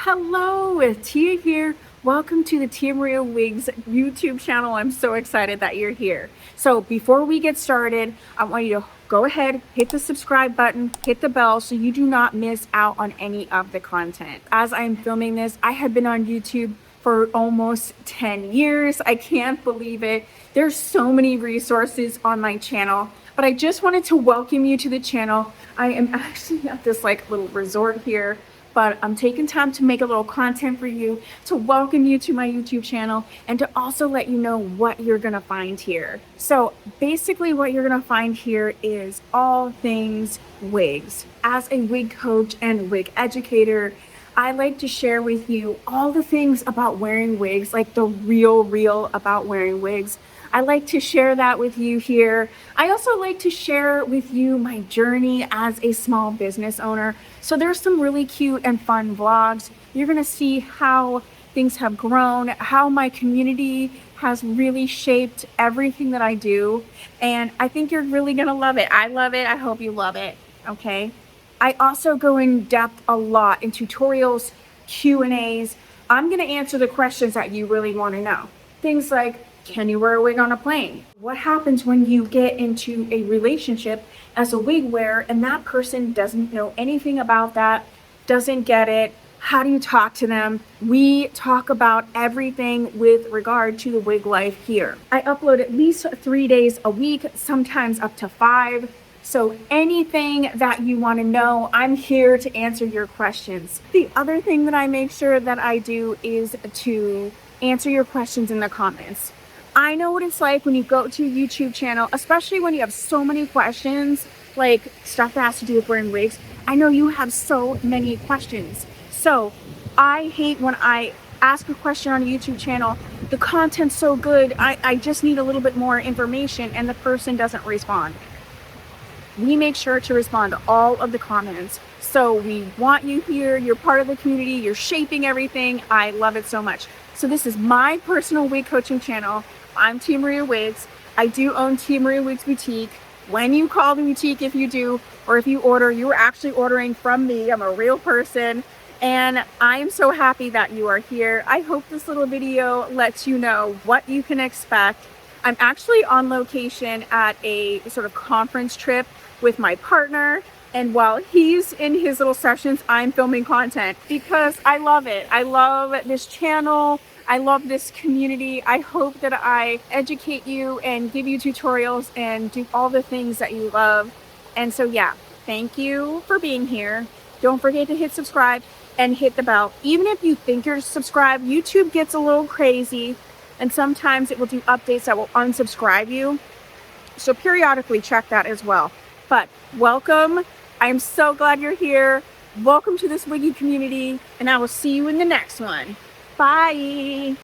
Hello, Tia here. Welcome to the Tia Maria Wigs YouTube channel. I'm so excited that you're here. So before we get started, I want you to go ahead, hit the subscribe button, hit the bell so you do not miss out on any of the content. As I'm filming this, I have been on YouTube for almost 10 years. I can't believe it. There's so many resources on my channel, but I just wanted to welcome you to the channel. I am actually at this little resort here, but I'm taking time to make a little content for you, to welcome you to my YouTube channel, and to also let you know what you're gonna find here. So basically what you're gonna find here is all things wigs. As a wig coach and wig educator, I like to share with you all the things about wearing wigs, like the real about wearing wigs. I like to share that with you here. I also like to share with you my journey as a small business owner. So there's some really cute and fun vlogs. You're gonna see how things have grown, how my community has really shaped everything that I do. And I think you're really gonna love it. I love it, I hope you love it, okay? I also go in depth a lot in tutorials, Q&As. I'm gonna answer the questions that you really wanna know. Things like, can you wear a wig on a plane? What happens when you get into a relationship as a wig wearer and that person doesn't know anything about that, doesn't get it? How do you talk to them? We talk about everything with regard to the wig life here. I upload at least 3 days a week, sometimes up to 5. So anything that you want to know, I'm here to answer your questions. The other thing that I make sure that I do is to answer your questions in the comments. I know what it's like when you go to a YouTube channel, especially when you have so many questions, like stuff that has to do with wearing wigs. I know you have so many questions. So I hate when I ask a question on a YouTube channel, the content's so good, I just need a little bit more information and the person doesn't respond. We make sure to respond to all of the comments. So we want you here, you're part of the community, you're shaping everything. I love it so much. So this is my personal wig coaching channel. I'm Tia Maria Wigs. I do own Tia Maria Wigs Boutique. When you call the boutique, if you do, or if you order, you are actually ordering from me. I'm a real person. And I am so happy that you are here. I hope this little video lets you know what you can expect. I'm actually on location at a sort of conference trip with my partner, and while he's in his little sessions, I'm filming content because I love it. I love this channel. I love this community. I hope that I educate you and give you tutorials and do all the things that you love. And so yeah, thank you for being here. Don't forget to hit subscribe and hit the bell. Even if you think you're subscribed, YouTube gets a little crazy and sometimes it will do updates that will unsubscribe you. So periodically check that as well. But welcome. I'm so glad you're here. Welcome to this wiggy community, and I will see you in the next one. Bye.